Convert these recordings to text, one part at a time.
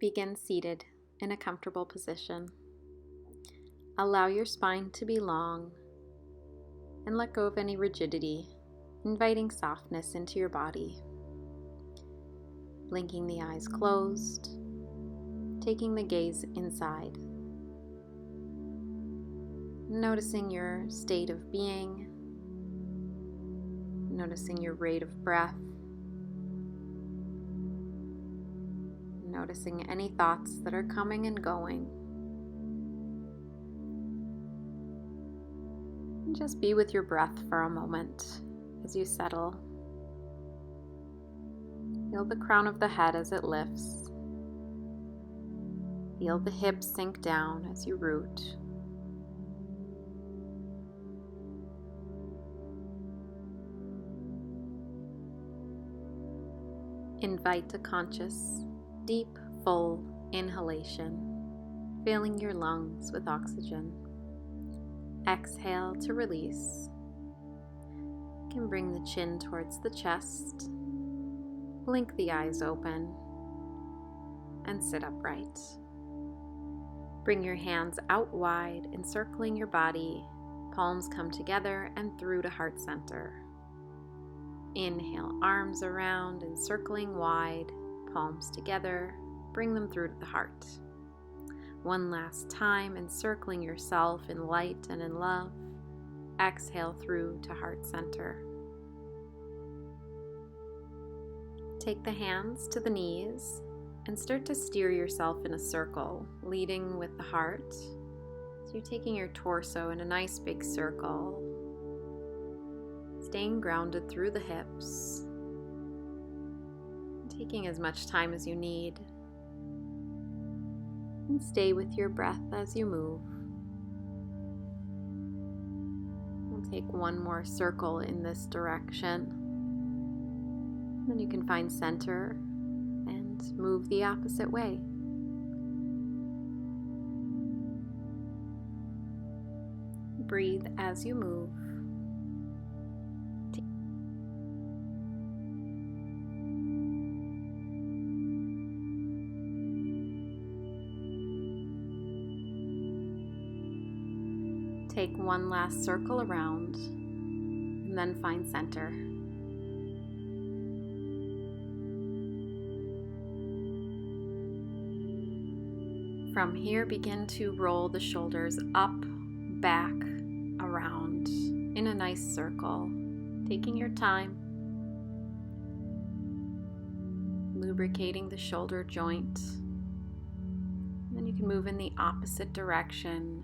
Begin seated in a comfortable position. Allow your spine to be long and let go of any rigidity, inviting softness into your body. Blinking the eyes closed, taking the gaze inside. Noticing your state of being, noticing your rate of breath, noticing any thoughts that are coming and going. And just be with your breath for a moment as you settle. Feel the crown of the head as it lifts. Feel the hips sink down as you root. Invite a conscious, deep, full inhalation, filling your lungs with oxygen. Exhale to release. You can bring the chin towards the chest, blink the eyes open, and sit upright. Bring your hands out wide, encircling your body. Palms come together and through to heart center. Inhale, arms around, encircling wide, palms together, bring them through to the heart. One last time, encircling yourself in light and in love. Exhale through to heart center. Take the hands to the knees and start to steer yourself in a circle, leading with the heart. So you're taking your torso in a nice big circle. Staying grounded through the hips, taking as much time as you need, and stay with your breath as you move. We'll take one more circle in this direction, then you can find center and move the opposite way. Breathe as you move. Take one last circle around and then find center. From here, begin to roll the shoulders up, back, around in a nice circle, taking your time, lubricating the shoulder joint. Then you can move in the opposite direction.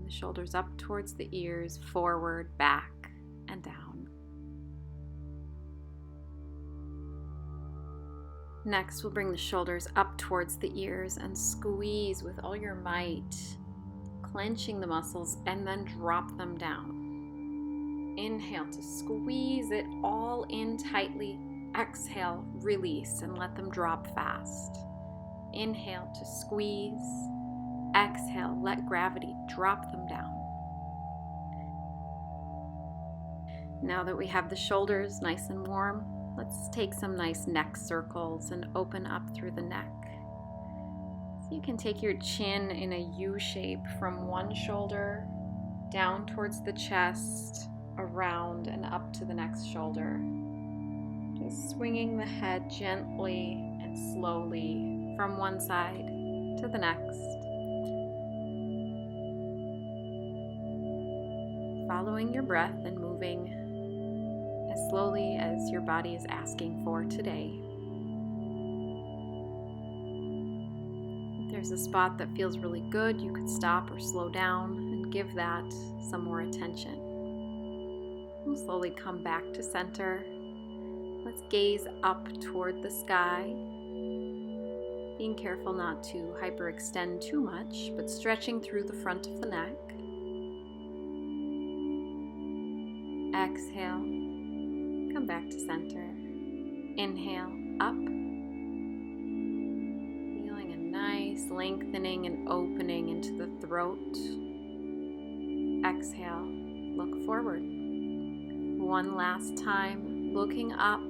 The shoulders up towards the ears, forward, back, and down. Next, we'll bring the shoulders up towards the ears and squeeze with all your might, clenching the muscles, and then drop them down. Inhale to squeeze it all in tightly. Exhale, release, and let them drop fast. Inhale to squeeze. Exhale, let gravity drop them down. Now that we have the shoulders nice and warm, let's take some nice neck circles and open up through the neck. So you can take your chin in a U shape from one shoulder down towards the chest, around and up to the next shoulder. Just swinging the head gently and slowly from one side to the next. Following your breath and moving as slowly as your body is asking for today. If there's a spot that feels really good, you could stop or slow down and give that some more attention. We'll slowly come back to center. Let's gaze up toward the sky, being careful not to hyperextend too much, but stretching through the front of the neck. Exhale, come back to center. Inhale, up. Feeling a nice lengthening and opening into the throat. Exhale, look forward. One last time, looking up.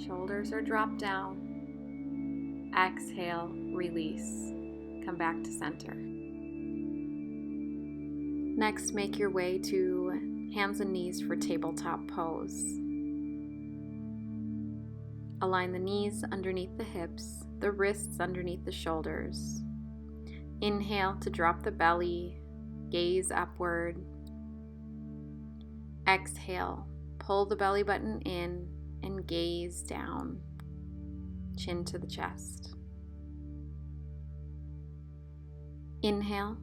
Shoulders are dropped down. Exhale, release. Come back to center. Next, make your way to hands and knees for tabletop pose. Align the knees underneath the hips, the wrists underneath the shoulders. Inhale to drop the belly, gaze upward. Exhale, pull the belly button in and gaze down, chin to the chest. Inhale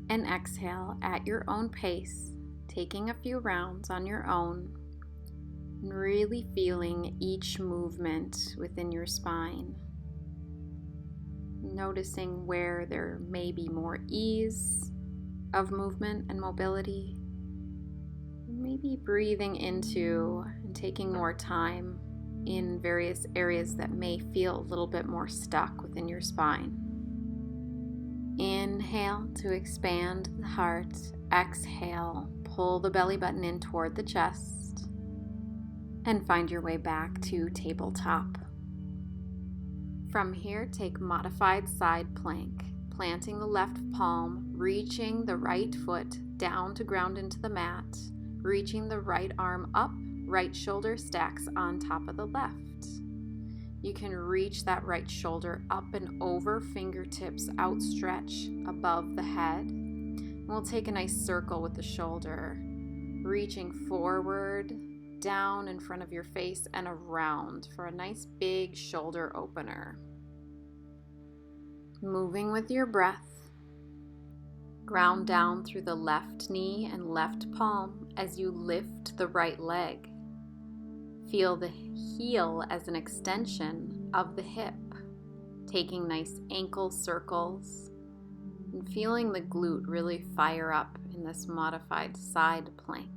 and exhale at your own pace, taking a few rounds on your own, and really feeling each movement within your spine. Noticing where there may be more ease of movement and mobility. Maybe breathing into and taking more time in various areas that may feel a little bit more stuck within your spine. Inhale to expand the heart. Exhale, pull the belly button in toward the chest and find your way back to tabletop. From here, take modified side plank, planting the left palm, reaching the right foot down to ground into the mat, reaching the right arm up, right shoulder stacks on top of the left. You can reach that right shoulder up and over, fingertips outstretch above the head. We'll take a nice circle with the shoulder, reaching forward, down in front of your face and around for a nice big shoulder opener. Moving with your breath, ground down through the left knee and left palm as you lift the right leg. Feel the heel as an extension of the hip, taking nice ankle circles and feeling the glute really fire up in this modified side plank.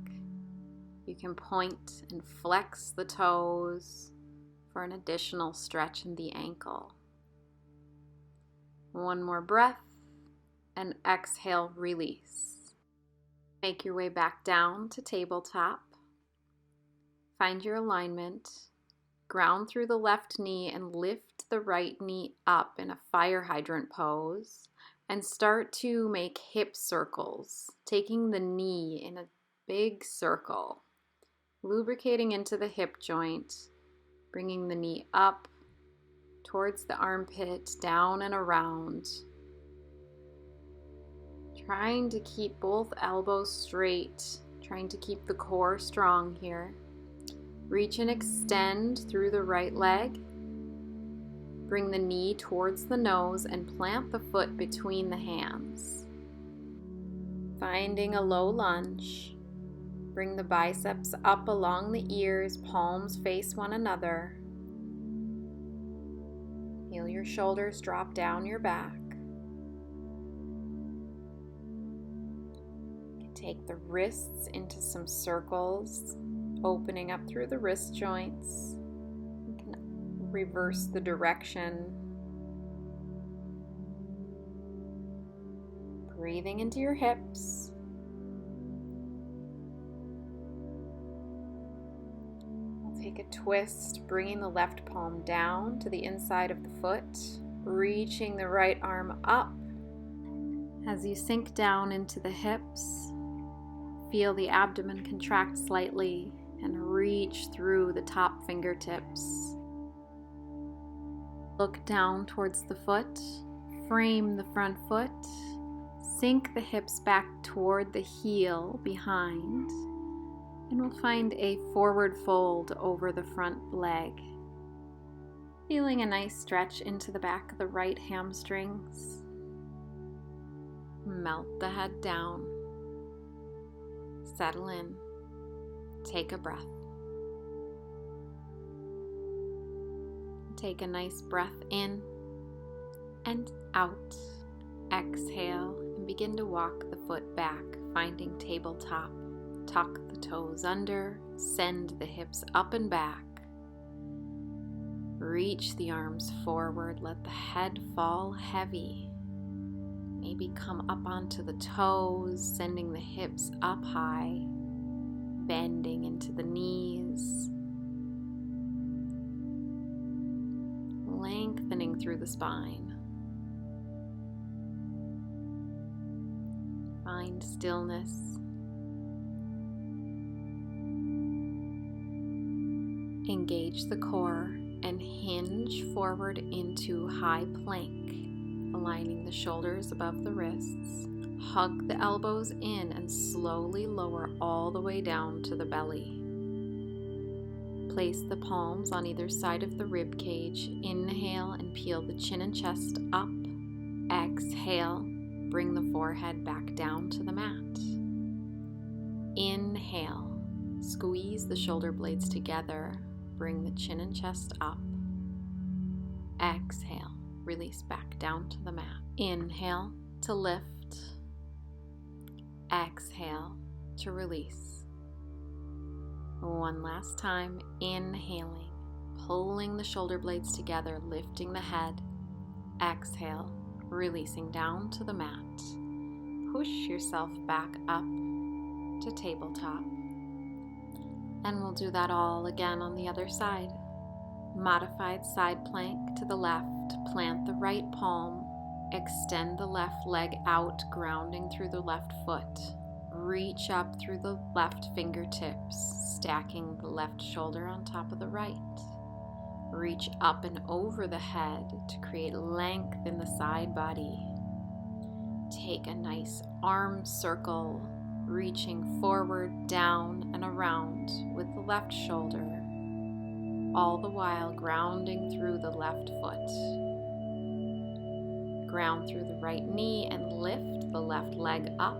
You can point and flex the toes for an additional stretch in the ankle. One more breath and exhale, release. Make your way back down to tabletop. Find your alignment. Ground through the left knee and lift the right knee up in a fire hydrant pose and start to make hip circles, taking the knee in a big circle. Lubricating into the hip joint, bringing the knee up towards the armpit, down and around. Trying to keep both elbows straight, trying to keep the core strong here. Reach and extend through the right leg. Bring the knee towards the nose and plant the foot between the hands. Finding a low lunge. Bring the biceps up along the ears, palms face one another. Feel your shoulders drop down your back. You can take the wrists into some circles, opening up through the wrist joints. You can reverse the direction. Breathing into your hips. Take a twist, bringing the left palm down to the inside of the foot, reaching the right arm up. As you sink down into the hips, feel the abdomen contract slightly and reach through the top fingertips. Look down towards the foot, frame the front foot, sink the hips back toward the heel behind. And we'll find a forward fold over the front leg. Feeling a nice stretch into the back of the right hamstrings. Melt the head down. Settle in. Take a breath. Take a nice breath in and out. Exhale and begin to walk the foot back, finding tabletop. Tuck the toes under, send the hips up and back. Reach the arms forward, let the head fall heavy. Maybe come up onto the toes, sending the hips up high, bending into the knees. through the spine. Find stillness. Engage the core and hinge forward into high plank, aligning the shoulders above the wrists. Hug the elbows in and slowly lower all the way down to the belly. Place the palms on either side of the rib cage. Inhale and peel the chin and chest up. Exhale, bring the forehead back down to the mat. Inhale, squeeze the shoulder blades together. Bring the chin and chest up. Exhale, release back down to the mat. Inhale to lift. Exhale to release. One last time, inhaling, pulling the shoulder blades together, lifting the head. Exhale, releasing down to the mat. Push yourself back up to tabletop. And we'll do that all again on the other side. Modified side plank to the left. Plant the right palm. Extend the left leg out, grounding through the left foot. Reach up through the left fingertips, stacking the left shoulder on top of the right. Reach up and over the head to create length in the side body. Take a nice arm circle, reaching forward, down, and around with the left shoulder, all the while grounding through the left foot. Ground through the right knee and lift the left leg up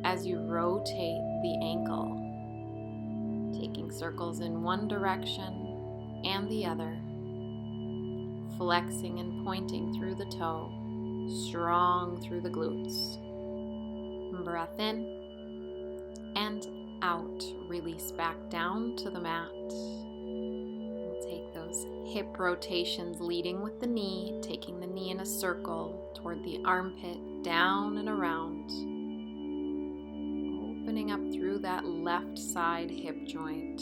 as you rotate the ankle, taking circles in one direction and the other, flexing and pointing through the toe, strong through the glutes. Breath in and out, release back down to the mat. Hip rotations leading with the knee, taking the knee in a circle toward the armpit, down and around. Opening up through that left side hip joint.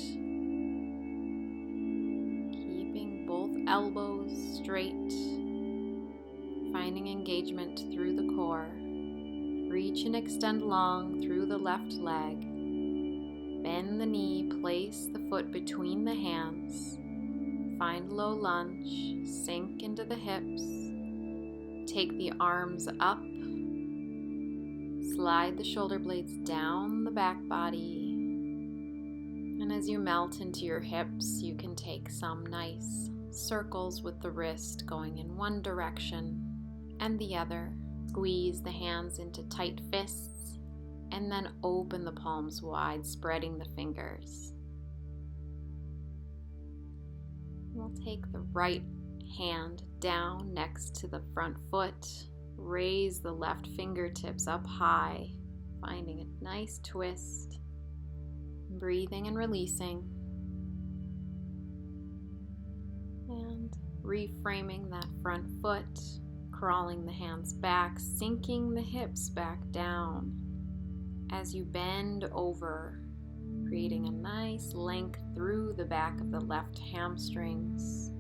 Keeping both elbows straight. Finding engagement through the core. Reach and extend long through the left leg. Bend the knee, place the foot between the hands. Find low lunge, sink into the hips, take the arms up, slide the shoulder blades down the back body, and as you melt into your hips, you can take some nice circles with the wrist going in one direction and the other. Squeeze the hands into tight fists, and then open the palms wide, spreading the fingers. We'll take the right hand down next to the front foot. Raise the left fingertips up high, finding a nice twist. Breathing and releasing. And reframing that front foot, crawling the hands back, sinking the hips back down as you bend over, creating a nice length through the back of the left hamstrings.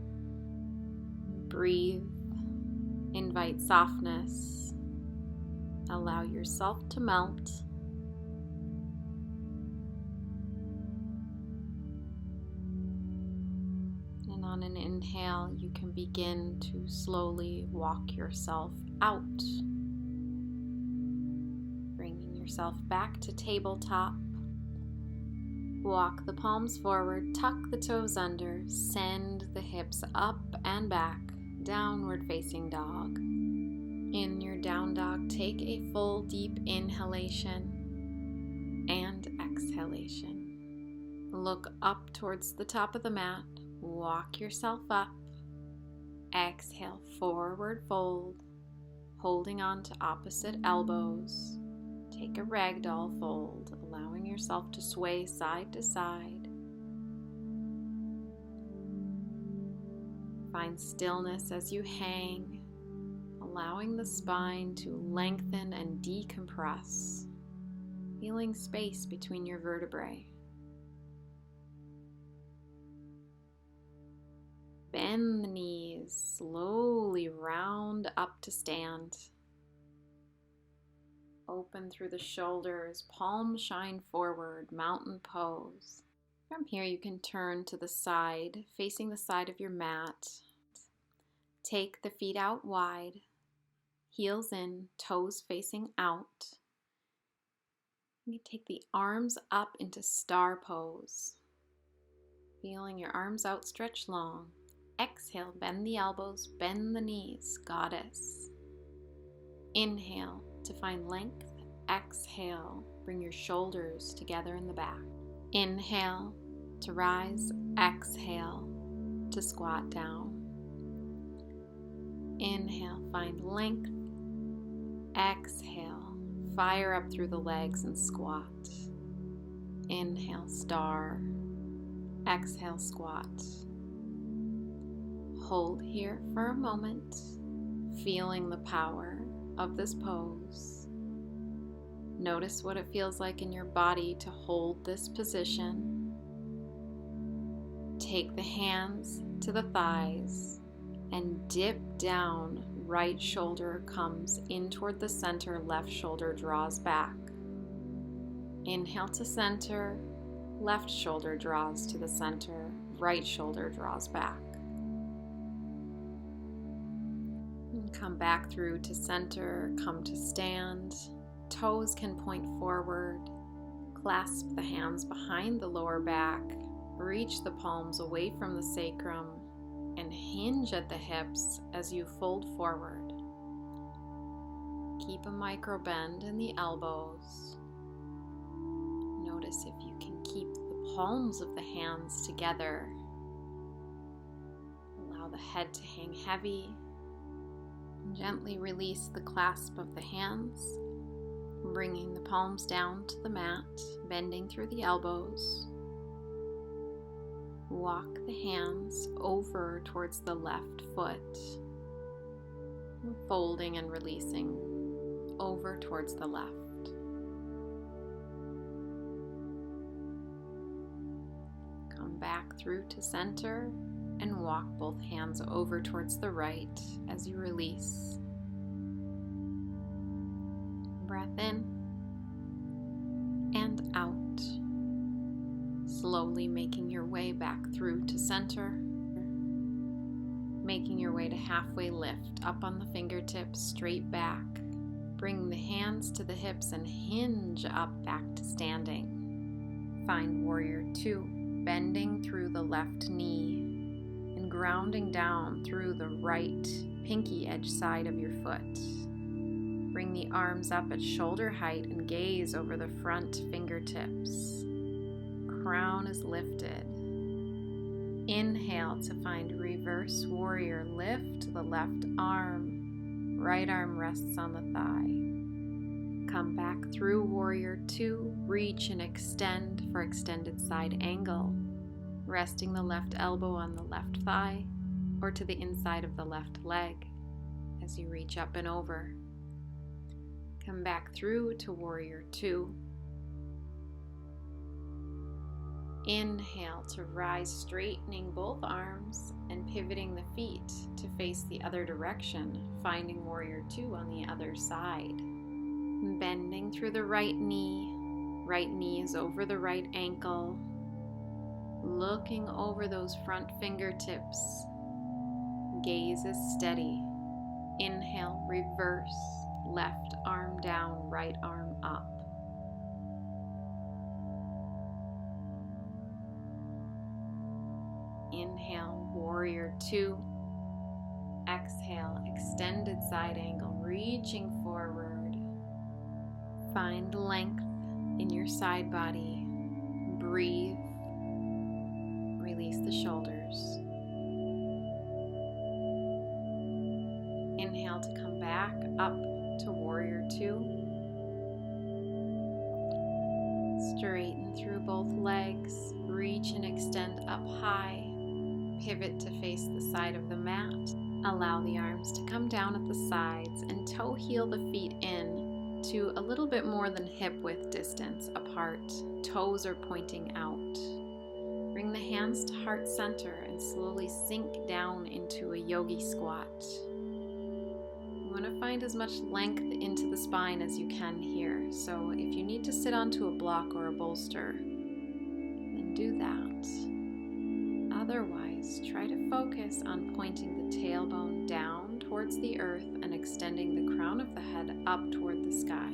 Breathe, invite softness, allow yourself to melt. And on an inhale, you can begin to slowly walk yourself out, bringing yourself back to tabletop. Walk the palms forward, tuck the toes under, send the hips up and back, downward facing dog. In your down dog, take a full deep inhalation and exhalation. Look up towards the top of the mat, walk yourself up. Exhale, forward fold, holding on to opposite elbows. Take a ragdoll fold, allowing yourself to sway side to side. Find stillness as you hang, allowing the spine to lengthen and decompress, feeling space between your vertebrae. Bend the knees, slowly slowly round up to stand. Open through the shoulders, palms shine forward, mountain pose. From here you can turn to the side, facing the side of your mat. Take the feet out wide, heels in, toes facing out. You can take the arms up into star pose. Feeling your arms outstretched long. Exhale, bend the elbows, bend the knees, goddess. Inhale to find length. Exhale, bring your shoulders together in the back. Inhale to rise. Exhale to squat down. Inhale, find length. Exhale, fire up through the legs and squat. Inhale, star. Exhale, squat. Hold here for a moment, feeling the power of this pose. Notice what it feels like in your body to hold this position. Take the hands to the thighs and dip down. Right shoulder comes in toward the center, left shoulder draws back. Inhale to center, left shoulder draws to the center, right shoulder draws back. And come back through to center, come to stand. Toes can point forward. Clasp the hands behind the lower back. Reach the palms away from the sacrum and hinge at the hips as you fold forward. Keep a micro bend in the elbows. Notice if you can keep the palms of the hands together. Allow the head to hang heavy. Gently release the clasp of the hands, bringing the palms down to the mat, bending through the elbows. Walk the hands over towards the left foot, folding and releasing over towards the left. Come back through to center and walk both hands over towards the right as you release. Breath in and out. Slowly making your way back through to center. Making your way to halfway lift, up on the fingertips, straight back. Bring the hands to the hips and hinge up back to standing. Find warrior two, bending through the left knee and grounding down through the right pinky edge side of your foot. Bring the arms up at shoulder height and gaze over the front fingertips. Crown is lifted. Inhale to find reverse warrior. Lift the left arm. Right arm rests on the thigh. Come back through warrior two. Reach and extend for extended side angle. Resting the left elbow on the left thigh or to the inside of the left leg as you reach up and over. Come back through to warrior two. Inhale to rise, straightening both arms and pivoting the feet to face the other direction, finding warrior two on the other side. Bending through the right knee is over the right ankle. Looking over those front fingertips. Gaze is steady. Inhale, reverse, left arm down, right arm up. Inhale, warrior two. Exhale, extended side angle, reaching forward. Find length in your side body. Breathe. Release the shoulders. Inhale to come back up to warrior two. Straighten through both legs. Reach and extend up high. Pivot to face the side of the mat. Allow the arms to come down at the sides and toe heel the feet in to a little bit more than hip width distance apart. Toes are pointing out. Bring the hands to heart center and slowly sink down into a yogi squat. want to find as much length into the spine as you can here. So if you need to sit onto a block or a bolster, then do that. Otherwise, try to focus on pointing the tailbone down towards the earth and extending the crown of the head up toward the sky.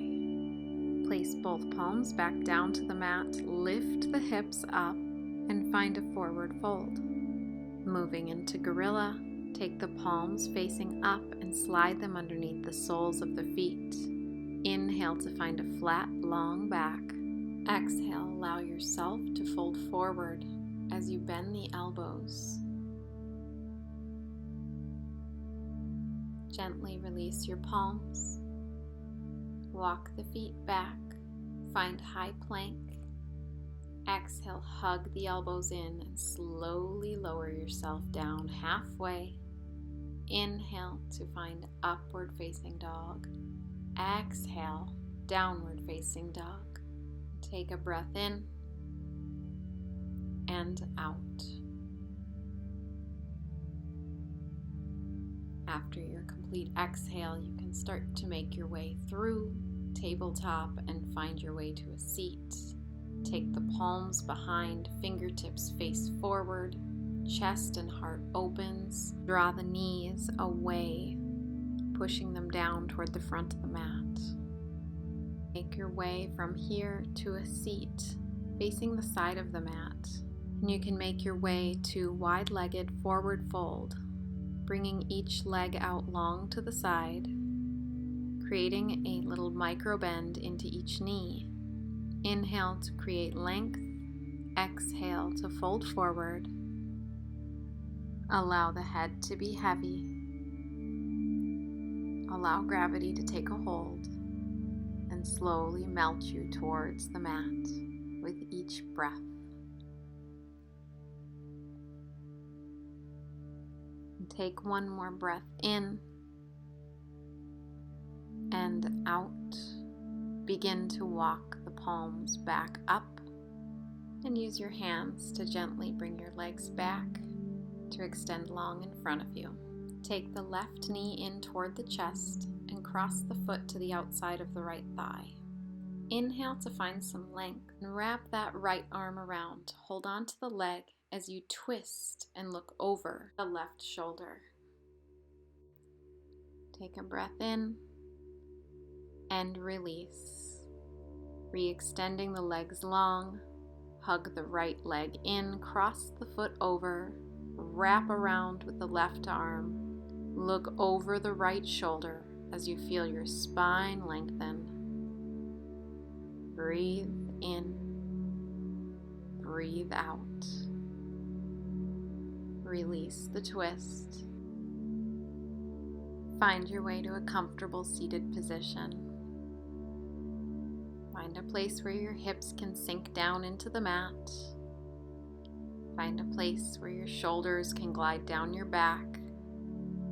Place both palms back down to the mat, lift the hips up, and find a forward fold. Moving into gorilla, take the palms facing up and slide them underneath the soles of the feet. Inhale to find a flat, long back. Exhale, allow yourself to fold forward as you bend the elbows. Gently release your palms. Walk the feet back. Find high plank. Exhale, hug the elbows in and slowly lower yourself down halfway. Inhale to find upward facing dog. Exhale, downward facing dog. Take a breath in and out. After your complete exhale, you can start to make your way through tabletop and find your way to a seat. Take the palms behind, fingertips face forward, chest and heart opens. Draw the knees away, pushing them down toward the front of the mat. Make your way from here to a seat facing the side of the mat. And you can make your way to wide-legged forward fold, bringing each leg out long to the side, creating a little micro bend into each knee. Inhale to create length. Exhale to fold forward. Allow the head to be heavy. Allow gravity to take a hold and slowly melt you towards the mat with each breath. And take one more breath in and out. Begin to walk the palms back up and use your hands to gently bring your legs back to extend long in front of you. Take the left knee in toward the chest and cross the foot to the outside of the right thigh. Inhale to find some length and wrap that right arm around. Hold on to the leg as you twist and look over the left shoulder. Take a breath in and release. Re-extending the legs long. Hug the right leg in, cross the foot over, wrap around with the left arm. Look over the right shoulder as you feel your spine lengthen. Breathe in, breathe out. Release the twist. Find your way to a comfortable seated position. Find a place where your hips can sink down into the mat. Find a place where your shoulders can glide down your back,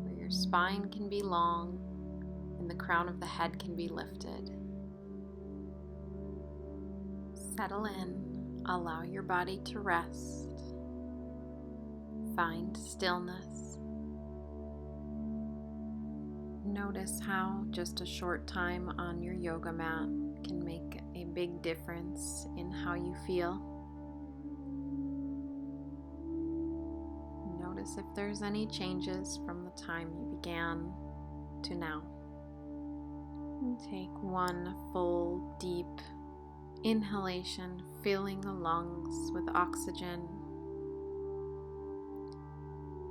where your spine can be long and the crown of the head can be lifted. Settle in, allow your body to rest. Find stillness. Notice how just a short time on your yoga mat can make a big difference in how you feel. Notice if there's any changes from the time you began to now. And take one full, deep inhalation, filling the lungs with oxygen.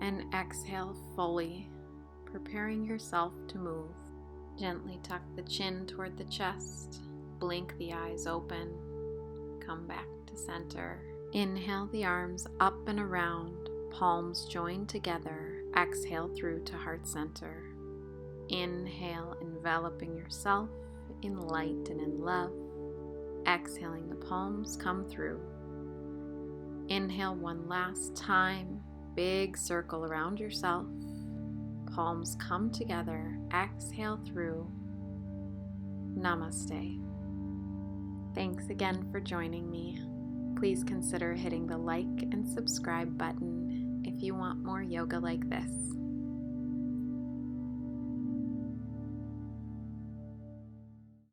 And exhale fully, preparing yourself to move. Gently tuck the chin toward the chest. Blink the eyes open. Come back to center. Inhale the arms up and around, palms joined together. Exhale through to heart center. Inhale, enveloping yourself in light and in love. Exhaling, the palms come through. Inhale one last time. Big circle around yourself. Palms come together. Exhale through. Namaste. Thanks again for joining me. Please consider hitting the like and subscribe button if you want more yoga like this.